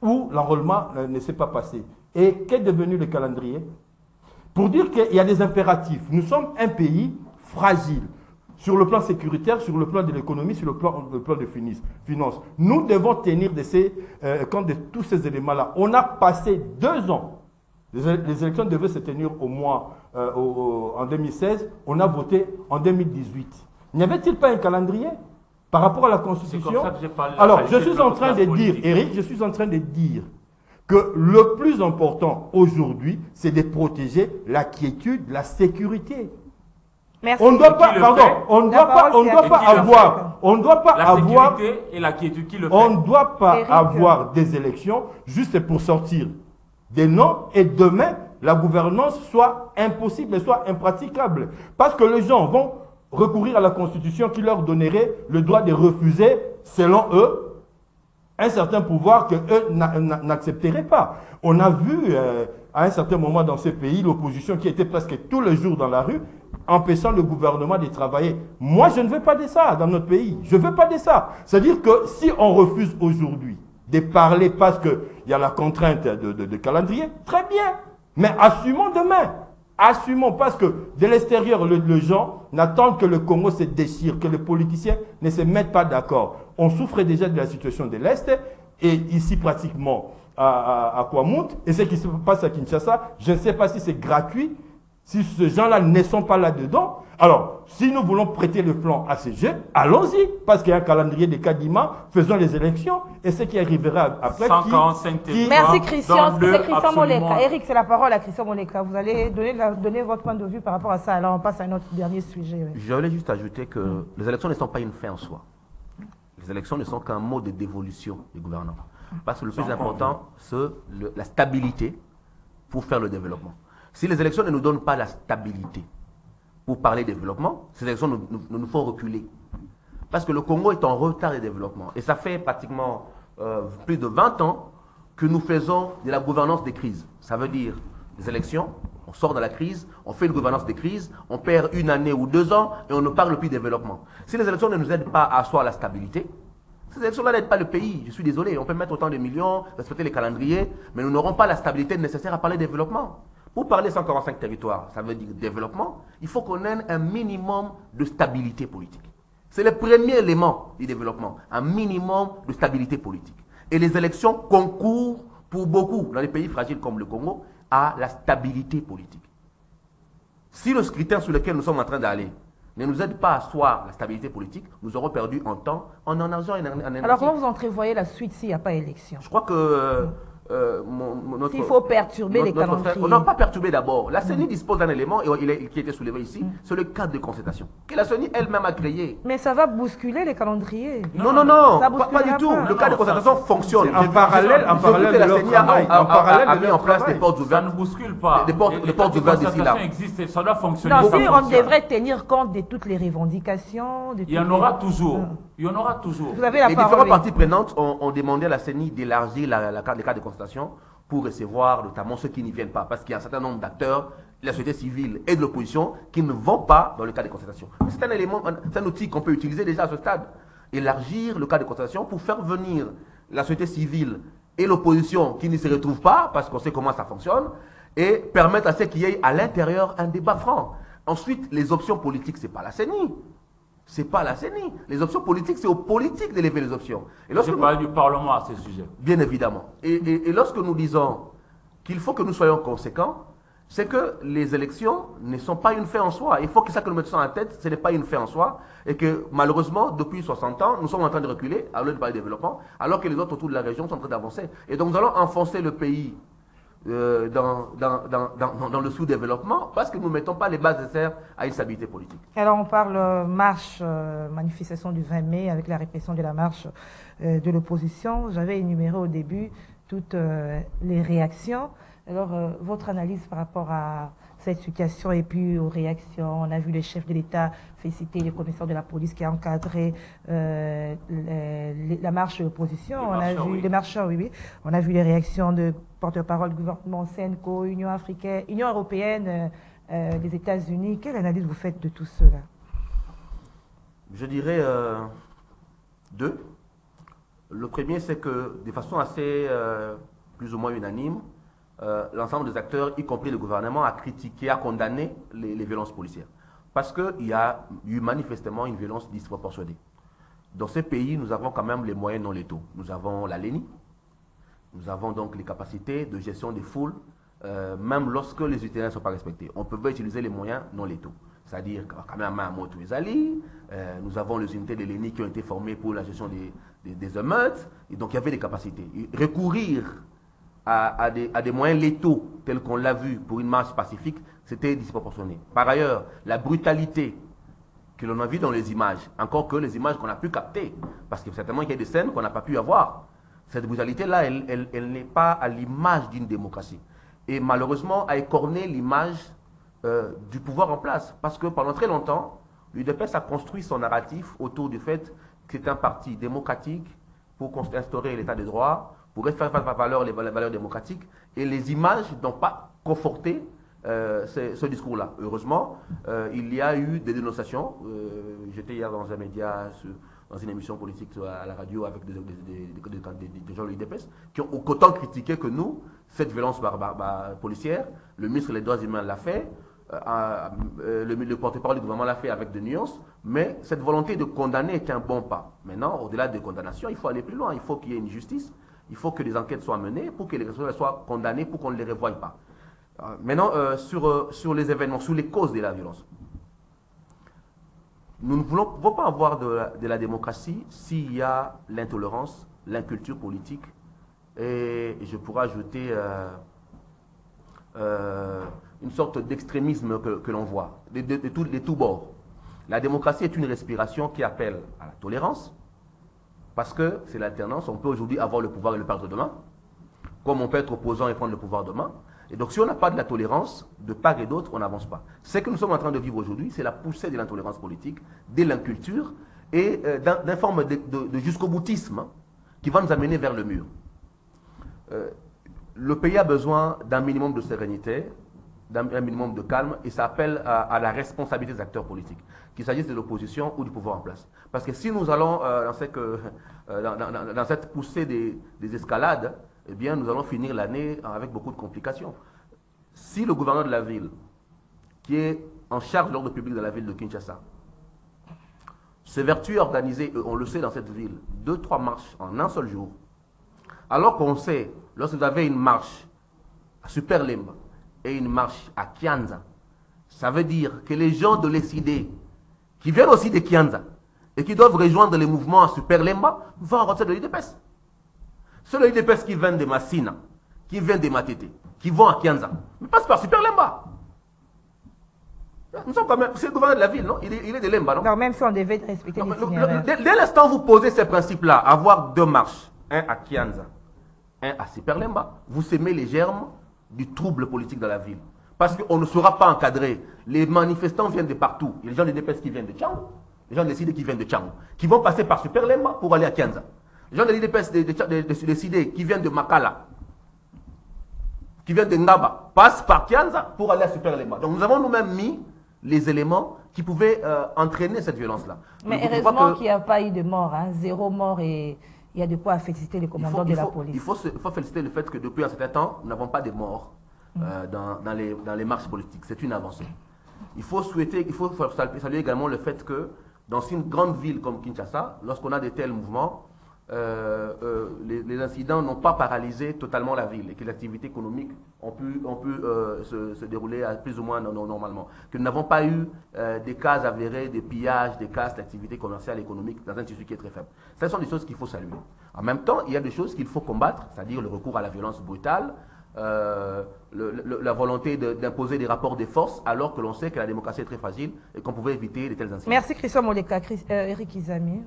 où l'enrôlement ne s'est pas passé. Et qu'est devenu le calendrier? Pour dire qu'il y a des impératifs. Nous sommes un pays fragile. Sur le plan sécuritaire, sur le plan de l'économie, sur le plan de finances. Nous devons tenir compte de tous ces éléments-là. On a passé 2 ans. Les élections devaient se tenir en 2016. On a voté en 2018. N'y avait-il pas un calendrier par rapport à la Constitution? C'est comme ça que j'ai parlé. Alors, je suis en train de dire, Eric, je suis en train de dire que le plus important aujourd'hui, c'est de protéger la quiétude, la sécurité. Merci. On ne doit pas, avoir des élections juste pour sortir des noms et demain, la gouvernance soit impossible et soit impraticable. Parce que les gens vont recourir à la Constitution qui leur donnerait le droit de refuser, selon eux, un certain pouvoir qu'eux n'accepteraient pas. On a vu à un certain moment dans ce pays l'opposition qui était presque tous les jours dans la rue, empêchant le gouvernement de travailler. Moi, je ne veux pas de ça dans notre pays. Je ne veux pas de ça. C'est-à-dire que si on refuse aujourd'hui de parler parce qu'il y a la contrainte de calendrier, très bien. Mais assumons demain. Assumons parce que de l'extérieur, les gens n'attendent que le Congo se déchire, que les politiciens ne se mettent pas d'accord. On souffre déjà de la situation de l'Est et ici pratiquement à Kwamount. Et ce qui se passe à Kinshasa, je ne sais pas si c'est gratuit. Si ces gens-là ne sont pas là-dedans, alors, si nous voulons prêter le flanc à ces jeux, allons-y, parce qu'il y a un calendrier de Kadima, faisons les élections, et ce qui arrivera après... 145 Merci Christian, c'est Christian Moleka. Eric, c'est la parole à Christian Moleka. Vous allez donner votre point de vue par rapport à ça. Alors, on passe à notre dernier sujet. Oui. Je voulais juste ajouter que les élections ne sont pas une fin en soi. élections ne sont qu'un mode de dévolution du gouvernement. Parce que le plus important, c'est la stabilité pour faire le développement. Si les élections ne nous donnent pas la stabilité pour parler développement, ces élections nous font reculer. Parce que le Congo est en retard de développement. Et ça fait pratiquement plus de 20 ans que nous faisons de la gouvernance des crises. Ça veut dire des élections, on sort de la crise, on fait une gouvernance des crises, on perd 1 année ou 2 ans et on ne parle plus de développement. Si les élections ne nous aident pas à asseoir la stabilité, ces élections-là n'aident pas le pays. Je suis désolé, on peut mettre autant de millions, respecter les calendriers, mais nous n'aurons pas la stabilité nécessaire à parler développement. Pour parler 145 territoires, ça veut dire développement, il faut qu'on ait un minimum de stabilité politique. C'est le premier élément du développement, un minimum de stabilité politique. Et les élections concourent pour beaucoup, dans les pays fragiles comme le Congo, à la stabilité politique. Si le critère sur lequel nous sommes en train d'aller ne nous aide pas à asseoir la stabilité politique, nous aurons perdu en temps, en argent et en énergie. Alors comment vous entrevoyez la suite s'il n'y a pas élection? Je crois que s'il faut perturber les calendriers. On n'a pas perturbé d'abord. La CENI dispose d'un élément qui était soulevé ici, c'est le cadre de concertation, que la CENI elle-même a créé. Mais ça va bousculer les calendriers. Non, pas du tout. Le cadre de concertation fonctionne. En parallèle de leur travail. A mis en place des portes ouvertes. Ça ne bouscule pas. Des portes ouvertes d'ici là. Existe, ça doit fonctionner. Non, si on devrait tenir compte de toutes les revendications. Il y en aura toujours. Il y en aura toujours. Vous avez la les parole. différentes parties prenantes ont demandé à la CENI d'élargir les cadres de concertation pour recevoir notamment ceux qui n'y viennent pas. Parce qu'il y a un certain nombre d'acteurs, de la société civile et de l'opposition, qui ne vont pas dans le cadre de concertation. C'est un élément, c'est un outil qu'on peut utiliser déjà à ce stade. Élargir le cadre de concertation pour faire venir la société civile et l'opposition qui ne se retrouvent pas, parce qu'on sait comment ça fonctionne, et permettre à ceux qui aient à l'intérieur un débat franc. Ensuite, les options politiques, ce n'est pas la CENI. C'est pas la CENI. Les options politiques, c'est aux politiques d'élever les options. Et je parle du Parlement à ce sujet. Bien évidemment. Et lorsque nous disons qu'il faut que nous soyons conséquents, c'est que les élections ne sont pas une fin en soi. Il faut que ça que nous mettons en tête, ce n'est pas une fin en soi. Et que malheureusement, depuis 60 ans, nous sommes en train de reculer, à l'heure de parler de développement, alors que les autres autour de la région sont en train d'avancer. Et donc nous allons enfoncer le pays dans le sous-développement parce que nous ne mettons pas les bases nécessaires à une stabilité politique. Alors on parle manifestation du 20 mai avec la répression de la marche de l'opposition. J'avais énuméré au début toutes les réactions. Alors votre analyse par rapport à cette situation et puis aux réactions, on a vu le chef de l'État féliciter le commissaire de la police qui a encadré la marche de l'opposition. On a vu les marcheurs, oui. On a vu les réactions de porte-parole du gouvernement SENCO, Union africaine, Union européenne, les États-Unis. Quelle analyse vous faites de tout cela? Je dirais deux. Le premier, c'est que de façon assez plus ou moins unanime, l'ensemble des acteurs, y compris le gouvernement, a critiqué, a condamné les violences policières. Parce qu'il y a eu manifestement une violence disproportionnée. Dans ces pays, nous avons quand même les moyens non létaux. Nous avons la LENI, nous avons donc les capacités de gestion des foules, même lorsque les itinéraires ne sont pas respectés. On peut utiliser les moyens non létaux. C'est-à-dire quand même à Moto Ezali, nous avons les unités de l'ENI qui ont été formées pour la gestion des émeutes, et donc il y avait des capacités. Recourir à des moyens létaux, tels qu'on l'a vu pour une marche pacifique, c'était disproportionné. Par ailleurs, la brutalité que l'on a vue dans les images, encore que les images qu'on a pu capter, parce que certainement il y a des scènes qu'on n'a pas pu avoir, cette brutalité-là, elle n'est pas à l'image d'une démocratie. Et malheureusement, a écorné l'image du pouvoir en place. Parce que pendant très longtemps, l'UDPS a construit son narratif autour du fait que c'est un parti démocratique pour instaurer l'état de droit, pour faire valoir les valeurs démocratiques, et les images n'ont pas conforté ce discours-là. Heureusement, il y a eu des dénonciations. J'étais hier dans un média, dans une émission politique à la radio avec des gens de l'UDPS, qui ont autant critiqué que nous cette violence policière. Le ministre des Droits humains l'a fait, le porte-parole du gouvernement l'a fait avec des nuances, mais cette volonté de condamner est un bon pas. Maintenant, au-delà de condamnation, il faut aller plus loin. Il faut qu'il y ait une justice. Il faut que des enquêtes soient menées pour que les responsables soient condamnés, pour qu'on ne les revoie pas. Maintenant, sur les événements, sur les causes de la violence. Nous ne voulons pas avoir de la démocratie s'il y a l'intolérance, l'inculture politique, et je pourrais ajouter une sorte d'extrémisme que l'on voit, de tous bords. La démocratie est une respiration qui appelle à la tolérance, Parce que c'est l'alternance, on peut aujourd'hui avoir le pouvoir et le perdre demain, comme on peut être opposant et prendre le pouvoir demain. Et donc si on n'a pas de la tolérance, de part et d'autre, on n'avance pas. Ce que nous sommes en train de vivre aujourd'hui, c'est la poussée de l'intolérance politique, de l'inculture et d'une forme de jusqu'au boutisme, hein, qui va nous amener vers le mur. Le pays a besoin d'un minimum de sérénité, d'un minimum de calme, et ça appelle à la responsabilité des acteurs politiques, qu'il s'agisse de l'opposition ou du pouvoir en place. Parce que si nous allons dans cette poussée des escalades, eh bien, nous allons finir l'année avec beaucoup de complications. Si le gouverneur de la ville, qui est en charge de l'ordre public de la ville de Kinshasa, s'évertue à organiser, on le sait dans cette ville, 2-3 marches en un seul jour, alors qu'on sait, lorsque vous avez une marche à Super Lemba et une marche à Kianza, ça veut dire que les gens de l'ECD, qui viennent aussi de Kianza, et qui doivent rejoindre les mouvements à Super Lemba, vont rencontrer de l'IDPS. Ceux de l'IDPS qui viennent de Massina, qui viennent de Matete, qui vont à Kianza, mais passent par Super Lemba. Nous sommes quand même, c'est le gouverneur de la ville, non? Il est de Lemba, non? Non, même si on devait respecter l'itinéraire. Dès l'instant où vous posez ces principes-là, avoir 2 marches, un à Kianza, un à Super Lemba, vous semez les germes du trouble politique dans la ville. Parce qu'on ne sera pas encadré. Les manifestants viennent de partout. Il y a les gens de l'IDPS qui viennent de Tchangou, les gens de l'ECD qui viennent de Tchangou, qui vont passer par Super Lemba pour aller à Kianza. Les gens de l'IDPS de l'ECD qui viennent de Makala, qui viennent de Ngaba, passent par Kianza pour aller à Super Lemba. Donc nous avons nous-mêmes mis les éléments qui pouvaient entraîner cette violence-là. Mais heureusement qu'il n'y a pas eu de mort, hein, 0 mort, et il y a de quoi féliciter les commandants de la police. Il faut féliciter le fait que depuis un certain temps, nous n'avons pas de morts dans les marches politiques. C'est une avancée. Il faut saluer également le fait que dans une grande ville comme Kinshasa, lorsqu'on a de tels mouvements, les incidents n'ont pas paralysé totalement la ville et que les activités économiques ont pu se dérouler plus ou moins normalement. Que nous n'avons pas eu des cas avérés, des pillages, des cas d'activités commerciales et économiques dans un tissu qui est très faible. Ce sont des choses qu'il faut saluer. En même temps, il y a des choses qu'il faut combattre, c'est-à-dire le recours à la violence brutale, la volonté d'imposer des rapports de force alors que l'on sait que la démocratie est très fragile et qu'on pouvait éviter de tels incidents. Merci Christophe Moleka. Eric Izami.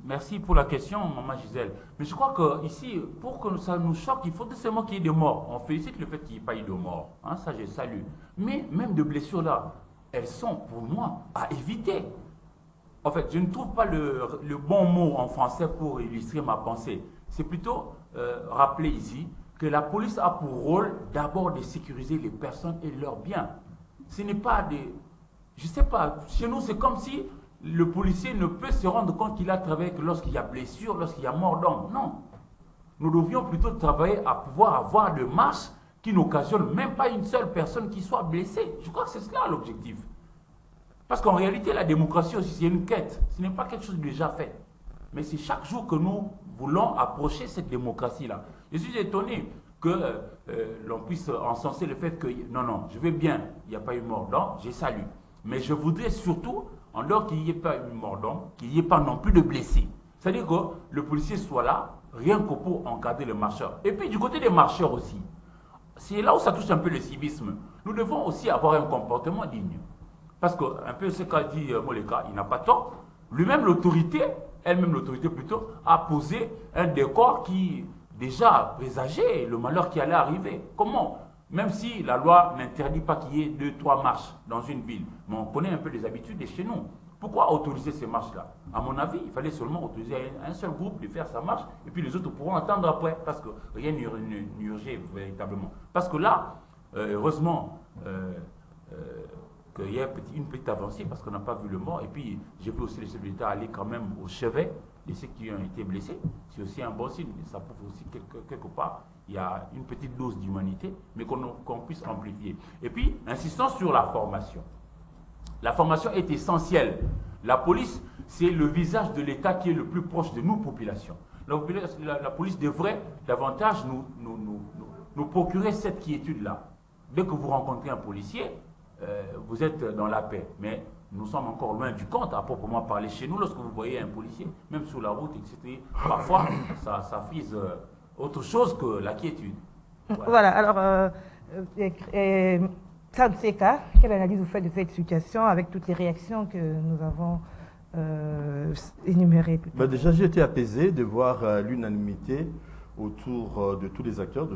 Merci pour la question, Maman Gisèle. Mais je crois qu'ici, pour que ça nous choque, il faut seulement qu'il y ait des morts. On félicite le fait qu'il n'y ait pas eu de morts. Hein, ça, je salue. Mais même de blessures là, elles sont pour moi à éviter. En fait, je ne trouve pas le bon mot en français pour illustrer ma pensée. C'est plutôt rappeler ici que la police a pour rôle d'abord de sécuriser les personnes et leurs biens. Ce n'est pas des... Je ne sais pas, chez nous c'est comme si le policier ne peut se rendre compte qu'il a travaillé que lorsqu'il y a blessure, lorsqu'il y a mort d'homme. Non. Nous devions plutôt travailler à pouvoir avoir des marches qui n'occasionnent même pas une seule personne qui soit blessée. Je crois que c'est cela l'objectif. Parce qu'en réalité, la démocratie aussi, c'est une quête. Ce n'est pas quelque chose de déjà fait. Mais c'est chaque jour que nous voulons approcher cette démocratie-là. Je suis étonné que l'on puisse encenser le fait que, non, je vais bien, il n'y a pas eu mort d'homme, j'ai salué. Mais je voudrais surtout, en dehors qu'il n'y ait pas eu mort d'homme, qu'il n'y ait pas non plus de blessés. C'est-à-dire que le policier soit là, rien que pour encadrer les marcheurs. Et puis du côté des marcheurs aussi, c'est là où ça touche un peu le civisme. Nous devons aussi avoir un comportement digne. Parce que, un peu ce qu'a dit Moleka, il n'a pas tort. Lui-même, l'autorité, elle-même l'autorité plutôt, a posé un décor qui déjà présageait le malheur qui allait arriver. Comment? Même si la loi n'interdit pas qu'il y ait 2-3 marches dans une ville, mais on connaît un peu les habitudes de chez nous. Pourquoi autoriser ces marches-là? À mon avis, il fallait seulement autoriser un seul groupe de faire sa marche, et puis les autres pourront attendre après, parce que rien n'urgeait véritablement. Parce que là, heureusement, qu'il y ait une petite avancée, parce qu'on n'a pas vu le mort, et puis j'ai vu aussi les chefs d'État aller quand même au chevet de ceux qui ont été blessés. C'est aussi un bon signe, ça prouve aussi quelque part, il y a une petite dose d'humanité, mais qu'on puisse amplifier. Et puis, insistons sur la formation. La formation est essentielle. La police, c'est le visage de l'État qui est le plus proche de nous, populations. La police devrait davantage nous procurer cette quiétude-là. Dès que vous rencontrez un policier, vous êtes dans la paix. Mais nous sommes encore loin du compte, à proprement parler chez nous, lorsque vous voyez un policier, même sur la route, etc. Parfois, ça frise autre chose que la quiétude. Voilà, alors, Sanseka, quelle analyse vous faites de cette situation avec toutes les réactions que nous avons énumérer. Déjà, j'ai été apaisé de voir l'unanimité autour de tous les acteurs,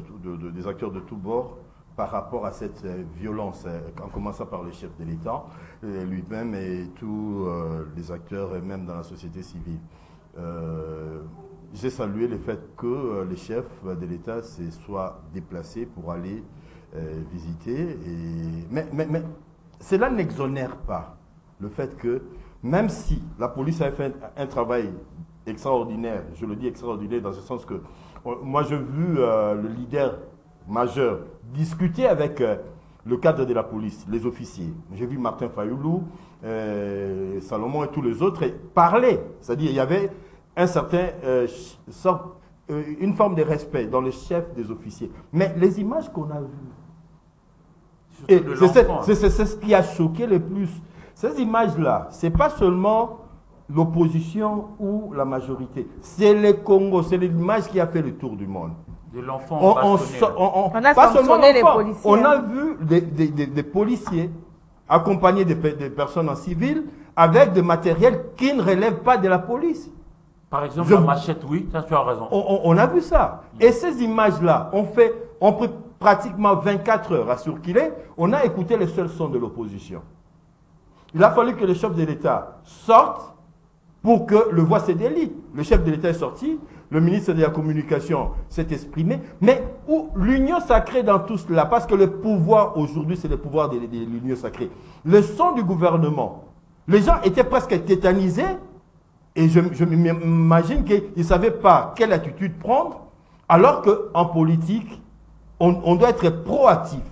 des acteurs de tous bords, par rapport à cette violence, en commençant par le chef de l'État lui-même et tous les acteurs, même dans la société civile. J'ai salué le fait que les chefs de l'État se soient déplacés pour aller visiter. Mais cela n'exonère pas le fait que, même si la police a fait un travail extraordinaire, je le dis extraordinaire dans ce sens que, moi j'ai vu le leader majeur discuter avec le cadre de la police, les officiers. J'ai vu Martin Fayoulou, Salomon et tous les autres parler. C'est-à-dire il y avait un certain une forme de respect dans le chef des officiers. Mais les images qu'on a vues, et c'est ce qui a choqué le plus. Ces images-là, ce n'est pas seulement l'opposition ou la majorité. C'est le Congo, c'est l'image qui a fait le tour du monde. De l'enfant on a sanctionné les policiers. On a vu des policiers accompagnés des personnes en civil avec des matériels qui ne relèvent pas de la police. Par exemple, la machette, oui, ça tu as raison. On a vu ça. Et ces images-là, on pris pratiquement 24 heures à circuler. On a écouté les seuls sons de l'opposition. Il a fallu que le chef de l'État sorte pour que le voix se délite. Le chef de l'État est sorti, le ministre de la Communication s'est exprimé, mais où l'union sacrée dans tout cela, parce que le pouvoir aujourd'hui, c'est le pouvoir de l'union sacrée. Le son du gouvernement, les gens étaient presque tétanisés, et je m'imagine qu'ils ne savaient pas quelle attitude prendre, alors qu'en politique, on doit être proactif.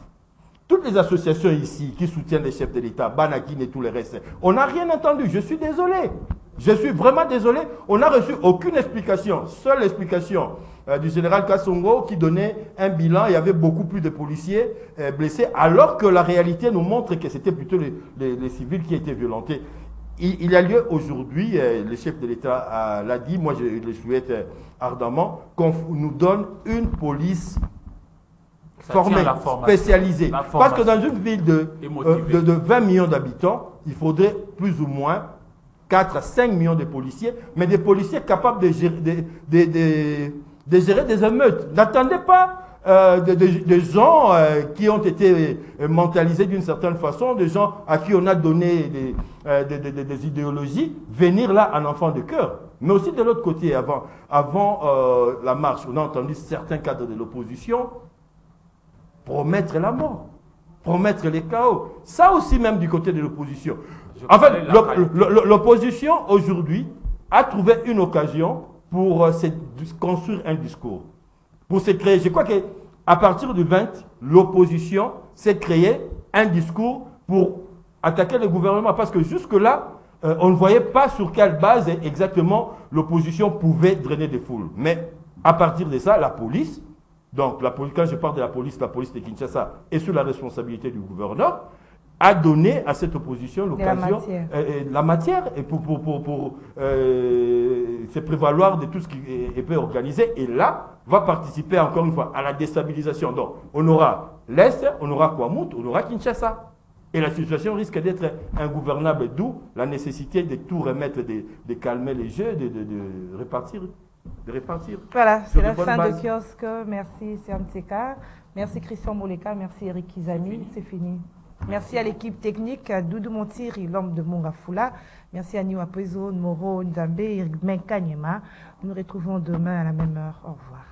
Toutes les associations ici qui soutiennent les chefs de l'État, Banakin et tous les restes, on n'a rien entendu. Je suis désolé. Je suis vraiment désolé. On n'a reçu aucune explication. Seule explication du général Kassongo qui donnait un bilan. Il y avait beaucoup plus de policiers blessés, alors que la réalité nous montre que c'était plutôt les civils qui étaient violentés. Il y a lieu aujourd'hui, le chef de l'État l'a dit, moi je le souhaite ardemment, qu'on nous donne une police formée, spécialisée. Parce que dans une ville de 20 millions d'habitants, il faudrait plus ou moins 4 à 5 millions de policiers, mais des policiers capables de gérer, de gérer des émeutes. N'attendez pas des gens qui ont été mentalisés d'une certaine façon, des gens à qui on a donné des idéologies, venir là en enfant de cœur. Mais aussi de l'autre côté, avant la marche, on a entendu certains cadres de l'opposition promettre la mort, promettre les chaos. Ça aussi même du côté de l'opposition. En fait, l'opposition aujourd'hui a trouvé une occasion pour construire un discours, pour se créer. Je crois qu'à partir du 20, l'opposition s'est créée un discours pour attaquer le gouvernement, parce que jusque-là, on ne voyait pas sur quelle base exactement l'opposition pouvait drainer des foules. Mais à partir de ça, la police, donc quand je parle de la police de Kinshasa est sous la responsabilité du gouverneur, a donné à cette opposition l'occasion, la matière et pour se prévaloir de tout ce qui peut organiser, et là, va participer encore une fois à la déstabilisation. Donc, on aura l'Est, on aura Kwamut, on aura Kinshasa. Et la situation risque d'être ingouvernable, d'où la nécessité de tout remettre, de calmer les jeux, de répartir. Voilà, c'est la fin de kiosque. Merci Siamtseka, merci Christian Moleka, merci Eric Kizami, c'est fini. Merci à l'équipe technique, à Doudou Montiri, l'homme de Mongafula. Merci à Niwa Pezo, Moro, Nzambe, Eric Menkanyema. Nous nous retrouvons demain à la même heure. Au revoir.